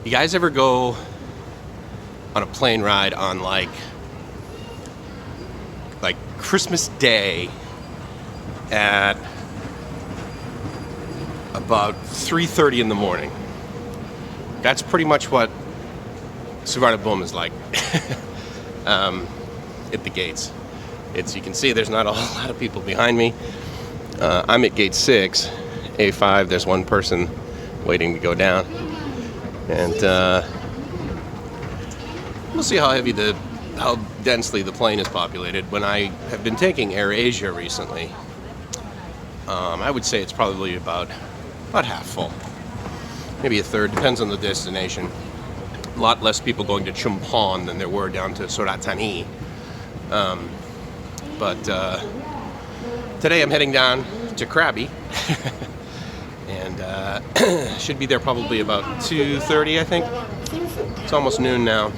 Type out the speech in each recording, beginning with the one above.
You guys ever go on a plane ride on like Christmas Day at about 3:30 in the morning? That's pretty much what Suvarnabhumi is like at the gates. You can see there's not a whole lot of people behind me. I'm at gate 6, A5. There's one person waiting to go down, and we'll see how densely the plane is populated. When I have been taking AirAsia recently, I would say it's probably about half full, maybe a third, depends on the destination. A lot less people going to Chumpon than there were down to Suratani. But today I'm heading down to Krabi, and should be there probably about 2:30, I think. It's almost noon now,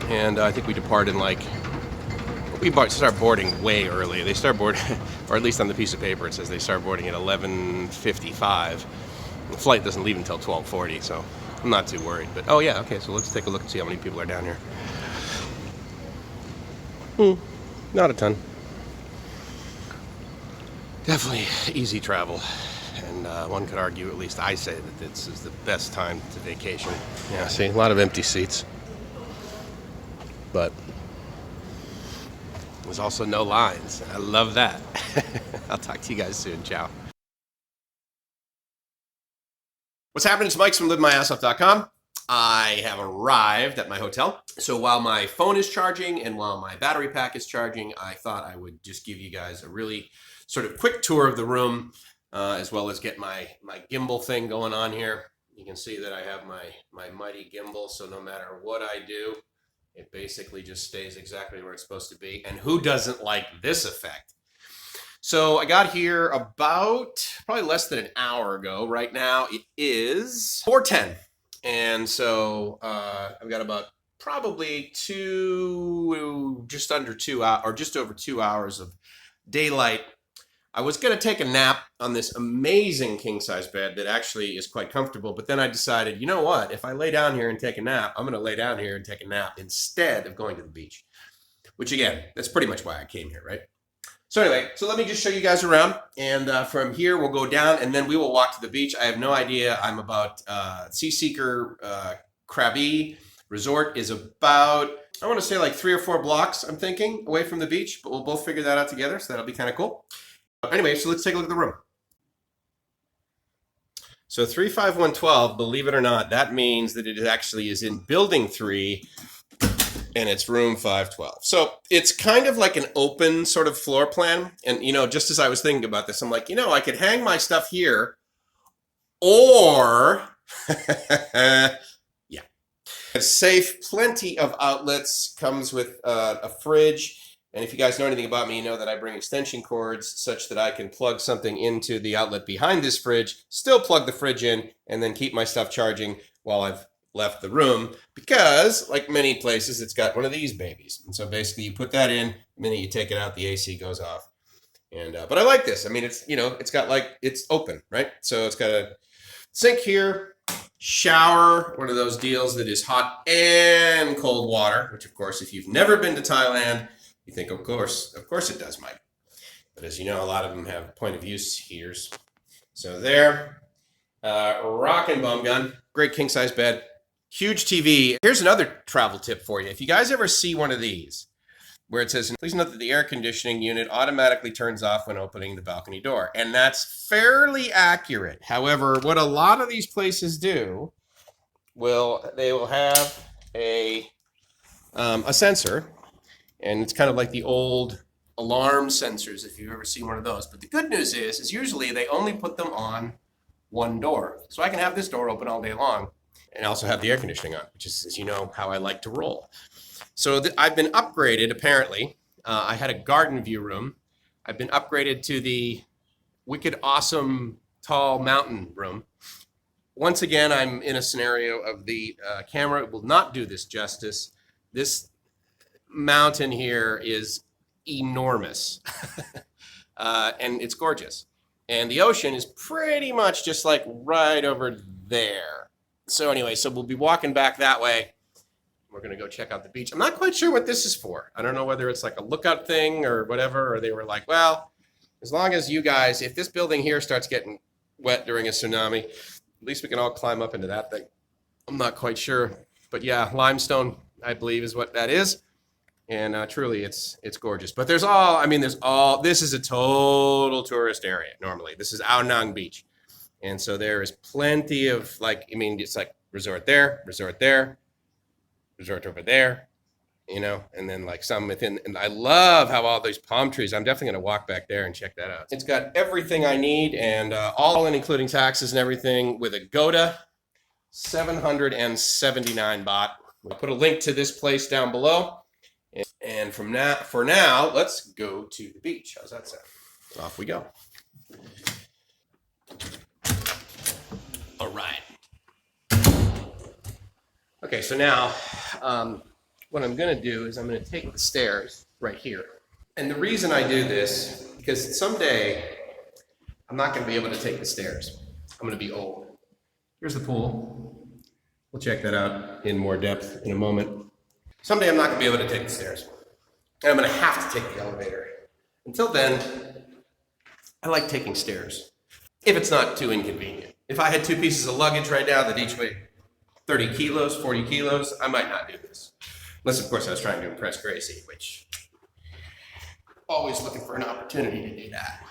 and I think we depart in we start boarding way early. They start boarding, or at least on the piece of paper it says they start boarding at 11:55. The flight doesn't leave until 12:40, so I'm not too worried. But oh yeah, okay, so let's take a look and see how many people are down here. Not a ton. Definitely easy travel, and one could argue, at least I say, that this is the best time to vacation. Yeah, see, a lot of empty seats, but there's also no lines. I love that. I'll talk to you guys soon. Ciao. What's happening? It's Mike from LiveMyAssOff.com. I have arrived at my hotel. So while my phone is charging and while my battery pack is charging, I thought I would just give you guys a really sort of quick tour of the room, as well as get my gimbal thing going on here. You can see that I have my mighty gimbal, so no matter what I do, it basically just stays exactly where it's supposed to be. And who doesn't like this effect? So I got here about probably less than an hour ago. Right now it is 4:10. And so I've got about probably just under 2 hours, or just over 2 hours of daylight. I was going to take a nap on this amazing king-size bed that actually is quite comfortable, but then I decided, you know what? If I lay down here and take a nap, I'm going to lay down here and take a nap instead of going to the beach. Which again, that's pretty much why I came here, right? So anyway, so let me just show you guys around, and from here we'll go down, and then we will walk to the beach. I have no idea. I'm about SEA SEEKER Krabi Resort is about, I want to say like 3 or 4 blocks, I'm thinking, away from the beach, but we'll both figure that out together, so that'll be kind of cool. Anyway, so let's take a look at the room. So 35112, believe it or not, that means that it actually is in building 3, and it's room 512. So it's kind of like an open sort of floor plan. And, just as I was thinking about this, I'm like, I could hang my stuff here, or, yeah. Safe, plenty of outlets, comes with a fridge. And if you guys know anything about me, you know that I bring extension cords such that I can plug something into the outlet behind this fridge, still plug the fridge in, and then keep my stuff charging while I've left the room, because like many places, it's got one of these babies. And so basically you put that in, the minute you take it out, the AC goes off. And but I like this. I mean, it's, it's got it's open, right? So it's got a sink here, shower, one of those deals that is hot and cold water, which of course, if you've never been to Thailand, you think, of course it does, Mike. But as you know, a lot of them have point of use heaters. So there, rockin' bum gun, great king size bed. Huge TV. Here's another travel tip for you. If you guys ever see one of these where it says, please note that the air conditioning unit automatically turns off when opening the balcony door. And that's fairly accurate. However, what a lot of these places do, they will have a sensor, and it's kind of like the old alarm sensors if you've ever seen one of those. But the good news is usually they only put them on one door. So I can have this door open all day long and also have the air conditioning on, which is, as you know, how I like to roll. So I've been upgraded, apparently. I had a garden view room. I've been upgraded to the wicked awesome tall mountain room. Once again, I'm in a scenario of the camera will not do this justice. This mountain here is enormous and it's gorgeous. And the ocean is pretty much just like right over there. So anyway, so we'll be walking back that way. We're going to go check out the beach. I'm not quite sure what this is for. I don't know whether it's like a lookout thing or whatever, or they were like, well, as long as you guys, if this building here starts getting wet during a tsunami, at least we can all climb up into that thing. I'm not quite sure. But yeah, limestone, I believe, is what that is. And truly, it's gorgeous. But this is a total tourist area normally. This is Ao Nang Beach. And so there is plenty of it's like resort there, resort over there, and then like some within. And I love how all these palm trees, I'm definitely going to walk back there and check that out. It's got everything I need and all in, including taxes and everything, with a Goda, 779 baht. We'll put a link to this place down below. And for now, let's go to the beach. How's that sound? Off we go. All right. Okay, so now what I'm going to do is I'm going to take the stairs right here. And the reason I do this, because someday I'm not going to be able to take the stairs. I'm going to be old. Here's the pool. We'll check that out in more depth in a moment. Someday I'm not going to be able to take the stairs. And I'm going to have to take the elevator. Until then, I like taking stairs, if it's not too inconvenient. If I had 2 pieces of luggage right now that each weigh 30 kilos, 40 kilos, I might not do this. Unless, of course, I was trying to impress Gracie, which always looking for an opportunity to do that.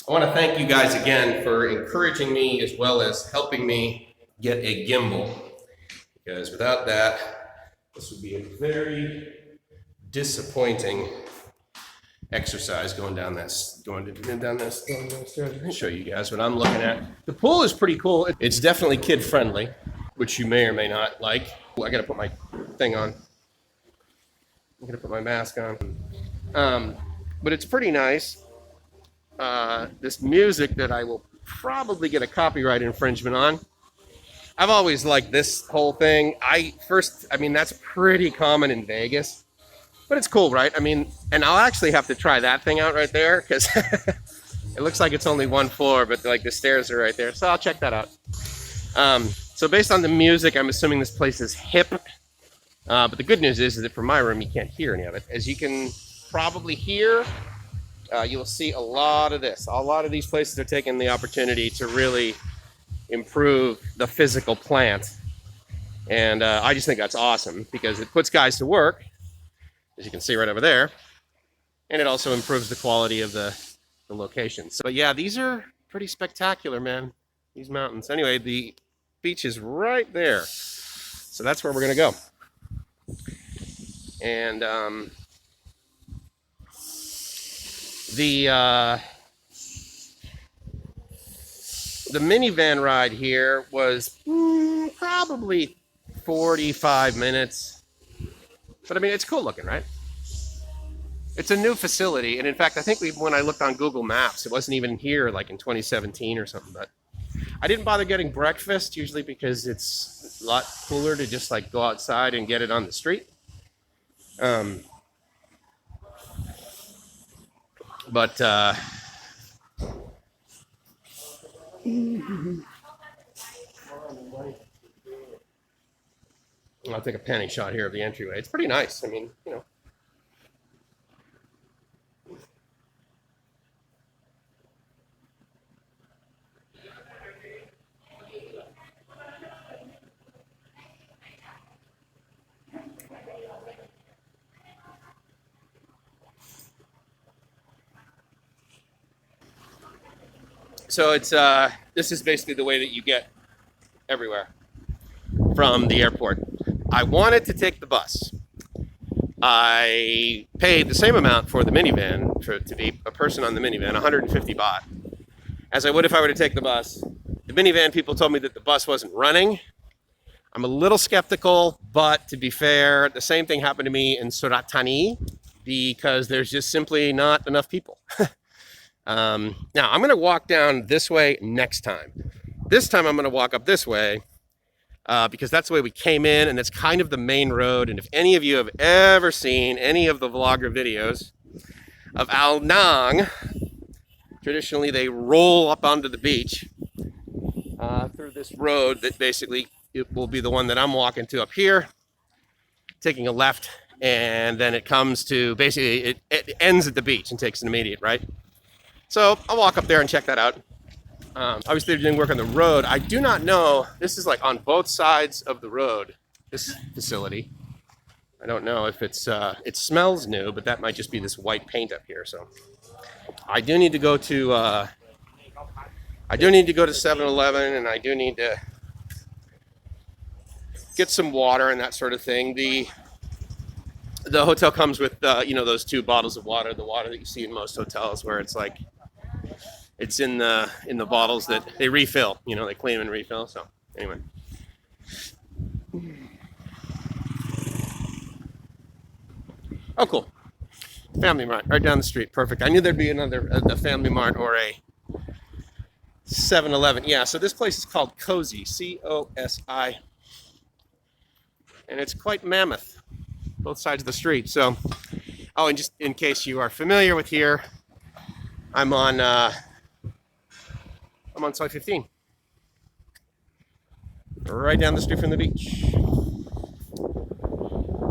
I want to thank you guys again for encouraging me as well as helping me get a gimbal. Because without that, this would be a very disappointing exercise going down this stairs. Let me show you guys what I'm looking at. The pool is pretty cool. It's definitely kid friendly, which you may or may not like. I gotta put my thing on. I'm gonna put my mask on. But it's pretty nice. This music that I will probably get a copyright infringement on. I've always liked this whole thing. That's pretty common in Vegas. But it's cool, right? And I'll actually have to try that thing out right there because it looks like it's only 1 floor, but like the stairs are right there. So I'll check that out. So based on the music, I'm assuming this place is hip. But the good news is that from my room, you can't hear any of it. As you can probably hear, you'll see a lot of this. A lot of these places are taking the opportunity to really improve the physical plant. And I just think that's awesome because it puts guys to work, as you can see right over there, and it also improves the quality of the location. So yeah, these are pretty spectacular, man, these mountains. Anyway, the beach is right there, so that's where we're gonna go. And the minivan ride here was probably 45 minutes. But it's cool looking, right? It's a new facility. And in fact, I think when I looked on Google Maps, it wasn't even here like in 2017 or something. But I didn't bother getting breakfast, usually because it's a lot cooler to just like go outside and get it on the street. I'll take a panning shot here of the entryway. It's pretty nice. So it's this is basically the way that you get everywhere from the airport. I wanted to take the bus. I paid the same amount for the minivan, to be a person on the minivan, 150 baht, as I would if I were to take the bus. The minivan people told me that the bus wasn't running. I'm a little skeptical, but to be fair, the same thing happened to me in Surat Thani because there's just simply not enough people. Now, I'm going to walk down this way next time. This time I'm going to walk up this way because that's the way we came in, and it's kind of the main road. And if any of you have ever seen any of the vlogger videos of Ao Nang, traditionally they roll up onto the beach through this road that basically it will be the one that I'm walking to up here, taking a left, and then it comes to basically it ends at the beach and takes an immediate right. So I'll walk up there and check that out. Obviously they're doing work on the road. I do not know, this is like on both sides of the road, this facility. I don't know if it's, it smells new, but that might just be this white paint up here. So I do need to go to, 7-Eleven, and I do need to get some water and that sort of thing. The hotel comes with, you know, those 2 bottles of water, the water that you see in most hotels where it's like, it's in the bottles that they refill, you know, they clean and refill. So anyway. Oh, cool. Family Mart right down the street. Perfect. I knew there'd be a Family Mart or a 7-Eleven. Yeah, so this place is called Cozy, C-O-S-I. And it's quite mammoth, both sides of the street. So, oh, and just in case you are familiar with here, I'm on site 15. Right down the street from the beach.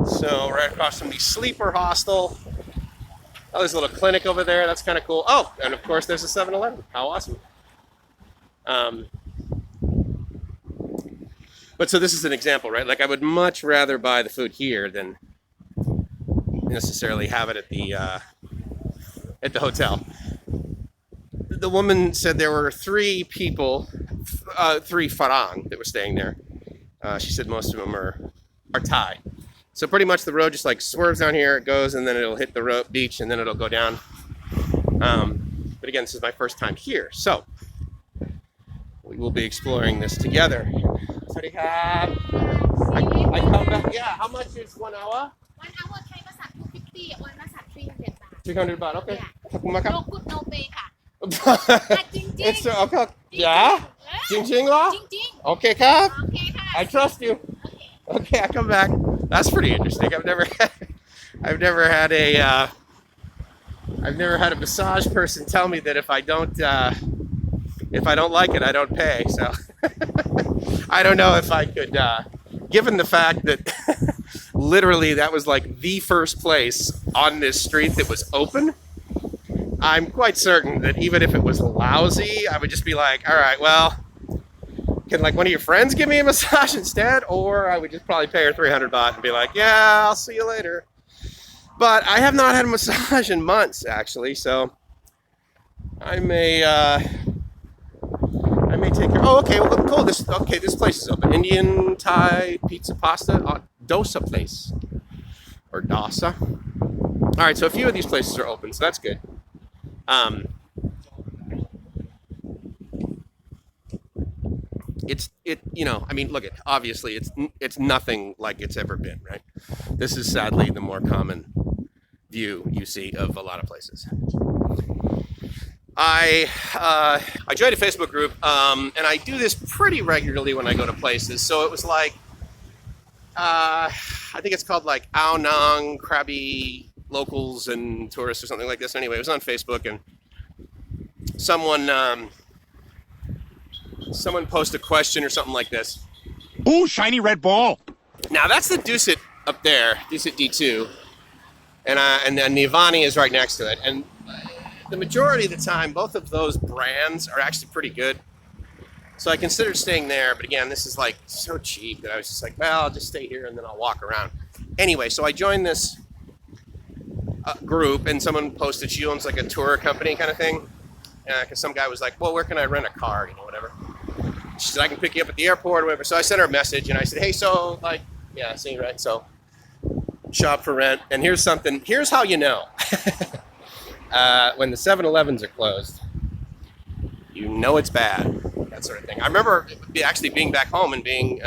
So right across from the sleeper hostel. Oh, there's a little clinic over there. That's kind of cool. Oh, and of course there's a 7-Eleven. How awesome. But so this is an example, right? Like I would much rather buy the food here than necessarily have it at the hotel. The woman said there were 3 people, 3 Farang that were staying there. She said most of them are Thai. So pretty much the road just like swerves down here, it goes, and then it'll hit the beach, and then it'll go down. But again, this is my first time here, so we will be exploring this together. I come back. Yeah, how much is 1 hour? 1 hour Thai massage 250, oil massage 300 baht. 300 baht. Okay. Yeah. No good, no pay ค่ะ It's okay. Yeah. Jing law. Okay, Cap. Okay ค่ะ I trust you. Okay, I come back. That's pretty interesting. I've never had a massage person tell me that if I don't like it, I don't pay. So I don't know if I could, given the fact that literally that was like the first place on this street that was open, I'm quite certain that even if it was lousy, I would just be like, all right, well, can like one of your friends give me a massage instead? Or I would just probably pay her 300 baht and be like, yeah, I'll see you later. But I have not had a massage in months, actually, so I may take care. Oh, okay, well, cool. This place is open. Indian, Thai, pizza, pasta, dosa place, or dosa. All right, so a few of these places are open, so that's good. You know, I mean, look at, obviously it's nothing like it's ever been, right? This is sadly the more common view you see of a lot of places. I joined a Facebook group, and I do this pretty regularly when I go to places. So it was like, I think it's called like Ao Nang Krabi Locals and Tourists or something like this. Anyway, it was on Facebook, and someone posted a question or something like this. Ooh, shiny red ball. Now that's the Dusit up there, Dusit D2, and then Nivani is right next to it. And the majority of the time, both of those brands are actually pretty good. So I considered staying there, but again, this is like so cheap that I was just like, well, I'll just stay here and then I'll walk around. Anyway, so I joined this group, and someone posted she owns like a tour company kind of thing. Because some guy was like, well, where can I rent a car, you know, whatever. She said, I can pick you up at the airport or whatever. So I sent her a message, and I said, hey, so, like, yeah, see, right? So, shop for rent. And here's something. Here's how you know. When the 7-Elevens are closed, you know it's bad, that sort of thing. I remember actually being back home and being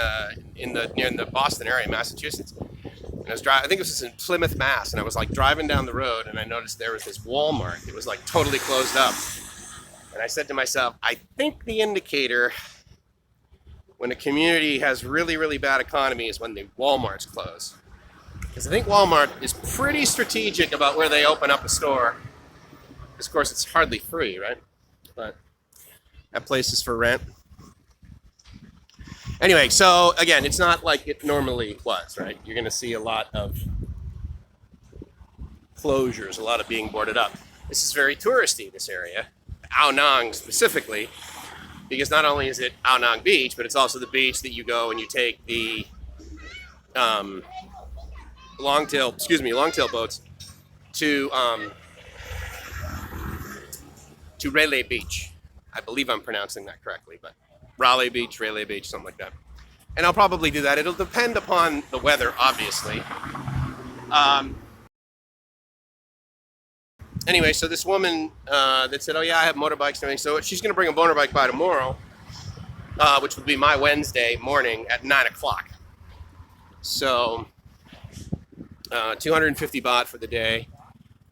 near the Boston area, Massachusetts. And I was driving, I think it was in Plymouth, Mass. And I was, like, driving down the road, and I noticed there was this Walmart. It was, like, totally closed up. And I said to myself, I think the indicator when a community has really, really bad economy is when the Walmarts close. Because I think Walmart is pretty strategic about where they open up a store. Because, of course, it's hardly free, right? But that place is for rent. Anyway, so again, it's not like it normally was, right? You're going to see a lot of closures, a lot of being boarded up. This is very touristy, this area, Ao Nang specifically, because not only is it Ao Nang Beach, but it's also the beach that you go and you take the longtail boats to Raleigh Beach. I believe I'm pronouncing that correctly, but Raleigh Beach, something like that. And I'll probably do that. It'll depend upon the weather, obviously. Anyway, so this woman that said, oh yeah, I have motorbikes and everything. So she's going to bring a motorbike by tomorrow, which would be my Wednesday morning at 9 o'clock. So 250 baht for the day.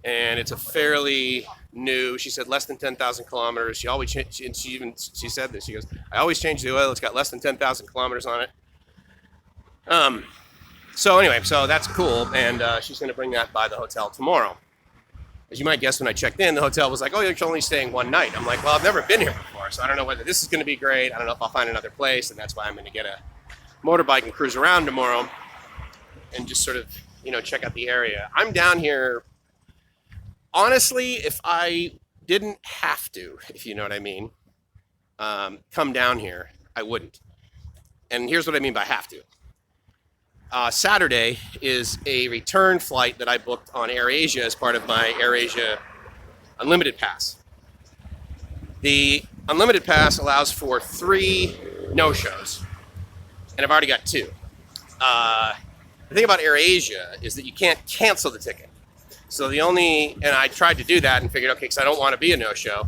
And it's a fairly new, she said less than 10,000 kilometers. She always, she said this, she goes, I always change the oil. It's got less than 10,000 kilometers on it. So anyway, so that's cool. And she's going to bring that by the hotel tomorrow. As you might guess, when I checked in, the hotel was like, oh, you're only staying one night. I'm like, well, I've never been here before, so I don't know whether this is going to be great. I don't know if I'll find another place, and that's why I'm going to get a motorbike and cruise around tomorrow and just sort of, you know, check out the area. I'm down here, honestly, if I didn't have to, if you know what I mean, come down here, I wouldn't. And here's what I mean by have to. Saturday is a return flight that I booked on AirAsia as part of my AirAsia Unlimited Pass. The Unlimited Pass allows for 3 no-shows, and I've already got 2. The thing about AirAsia is that you can't cancel the ticket. So and I tried to do that and figured, okay, because I don't want to be a no-show.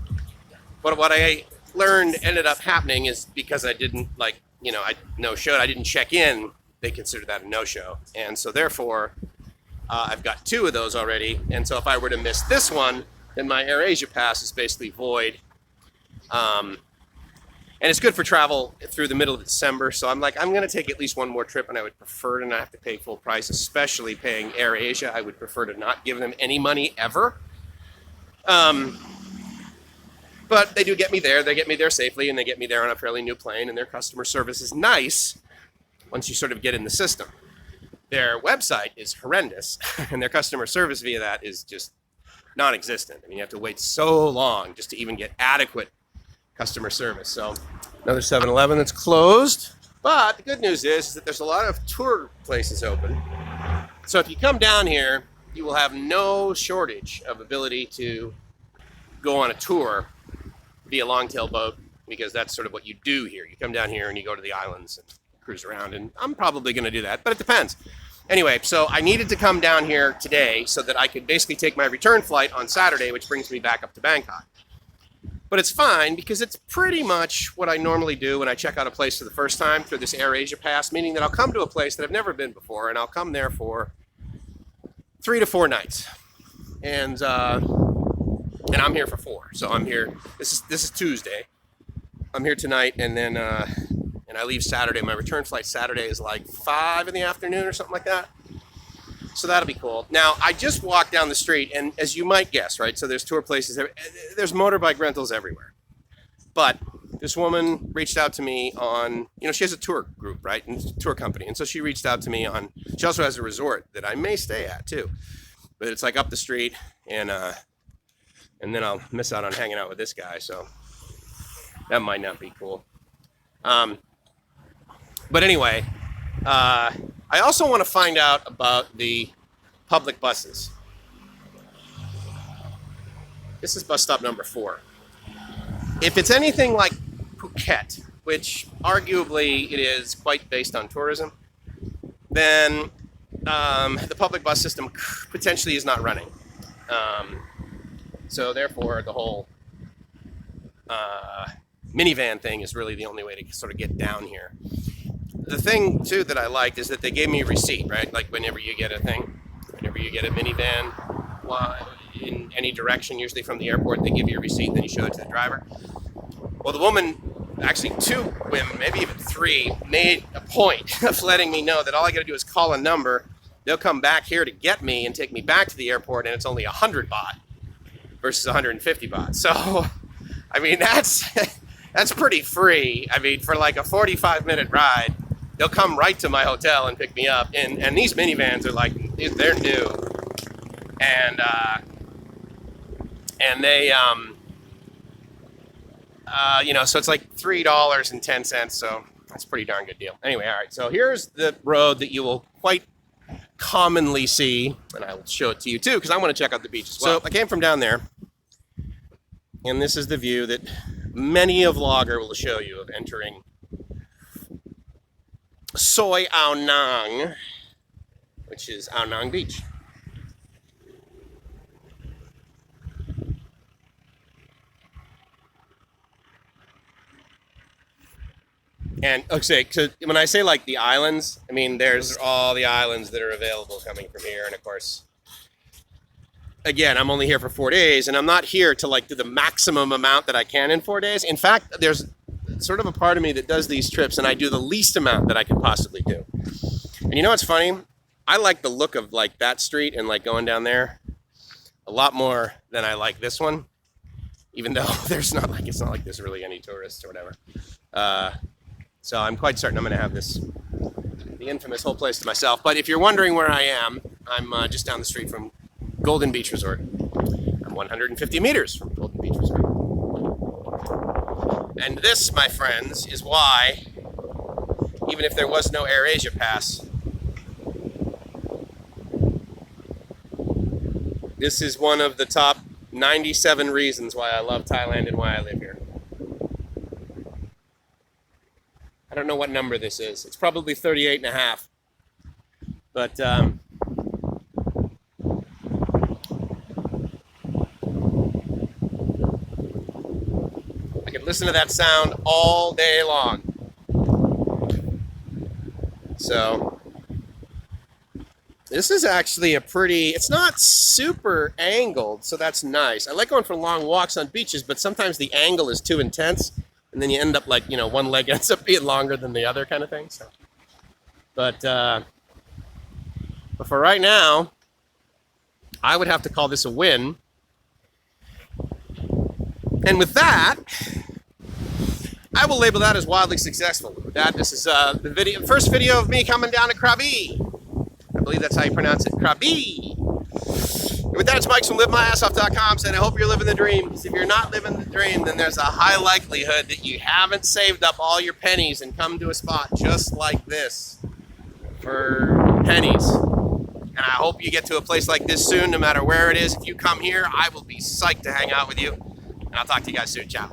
But what I learned ended up happening is because I didn't, like, you know, I no-showed, I didn't check in, they consider that a no-show. And so therefore, I've got 2 of those already. And so if I were to miss this one, then my AirAsia pass is basically void. And it's good for travel through the middle of December. So I'm like, I'm going to take at least one more trip, and I would prefer to not have to pay full price, especially paying AirAsia. I would prefer to not give them any money ever. But they do get me there. They get me there safely, and they get me there on a fairly new plane, and their customer service is nice once you sort of get in the system. Their website is horrendous, and their customer service via that is just non-existent. I mean, you have to wait so long just to even get adequate customer service. So another 7-Eleven that's closed. But the good news is that there's a lot of tour places open. So if you come down here, you will have no shortage of ability to go on a tour via longtail boat, because that's sort of what you do here. You come down here and you go to the islands and cruise around, and I'm probably going to do that, but it depends. Anyway, so I needed to come down here today so that I could basically take my return flight on Saturday, which brings me back up to Bangkok. But it's fine because it's pretty much what I normally do when I check out a place for the first time through this AirAsia Pass, meaning that I'll come to a place that I've never been before, and I'll come there for 3 to 4 nights. And I'm here for 4. So I'm here, this is Tuesday. I'm here tonight, and then and I leave Saturday. My return flight Saturday is like 5 in the afternoon or something like that. So that'll be cool. Now, I just walked down the street, and as you might guess, right, so there's tour places, there's motorbike rentals everywhere. But this woman reached out to me on, you know, she has a tour group, right, and tour company. And so she reached out to me on, she also has a resort that I may stay at too. But it's like up the street, and then I'll miss out on hanging out with this guy, so that might not be cool. But anyway, I also want to find out about the public buses. This is bus stop number 4. If it's anything like Phuket, which arguably it is quite based on tourism, then the public bus system potentially is not running. So therefore, the whole minivan thing is really the only way to sort of get down here. The thing, too, that I liked is that they gave me a receipt, right? Like whenever you get a thing, whenever you get a minivan in any direction, usually from the airport, they give you a receipt, then you show it to the driver. Well, the woman, actually 2 women, maybe even 3, made a point of letting me know that all I got to do is call a number. They'll come back here to get me and take me back to the airport, and it's only 100 baht versus 150 baht. So, I mean, that's That's pretty free. I mean, for like a 45-minute ride, they'll come right to my hotel and pick me up. And these minivans are like, they're new. And they, so it's like $3.10. So that's a pretty darn good deal. Anyway, all right. So here's the road that you will quite commonly see, and I will show it to you too, because I want to check out the beach as well. So I came from down there, and this is the view that many a vlogger will show you of entering Soi Ao Nang, which is Ao Nang Beach. And okay, so when I say like the islands, I mean there's all the islands that are available coming from here, and of course, again, I'm only here for 4 days, and I'm not here to like do the maximum amount that I can in 4 days. In fact, there's sort of a part of me that does these trips, and I do the least amount that I could possibly do. And you know what's funny? I like the look of like that street and like going down there a lot more than I like this one, even though it's not like there's really any tourists or whatever. So I'm quite certain I'm going to have the infamous whole place to myself. But if you're wondering where I am, I'm just down the street from Golden Beach Resort. I'm 150 meters from Golden Beach Resort. And this, my friends, is why, even if there was no AirAsia Pass, this is one of the top 97 reasons why I love Thailand and why I live here. I don't know what number this is. It's probably 38 and a half. But I could listen to that sound all day long. So this is actually it's not super angled, so that's nice. I like going for long walks on beaches, but sometimes the angle is too intense. And then you end up like, one leg ends up being longer than the other kind of thing. So, but for right now, I would have to call this a win. And with that, I will label that as wildly successful. With that, this is the first video of me coming down to Krabi. I believe that's how you pronounce it, Krabi. And with that, it's Mike from LiveMyAssOff.com saying I hope you're living the dream. Because if you're not living the dream, then there's a high likelihood that you haven't saved up all your pennies and come to a spot just like this for pennies. And I hope you get to a place like this soon, no matter where it is. If you come here, I will be psyched to hang out with you. And I'll talk to you guys soon. Ciao.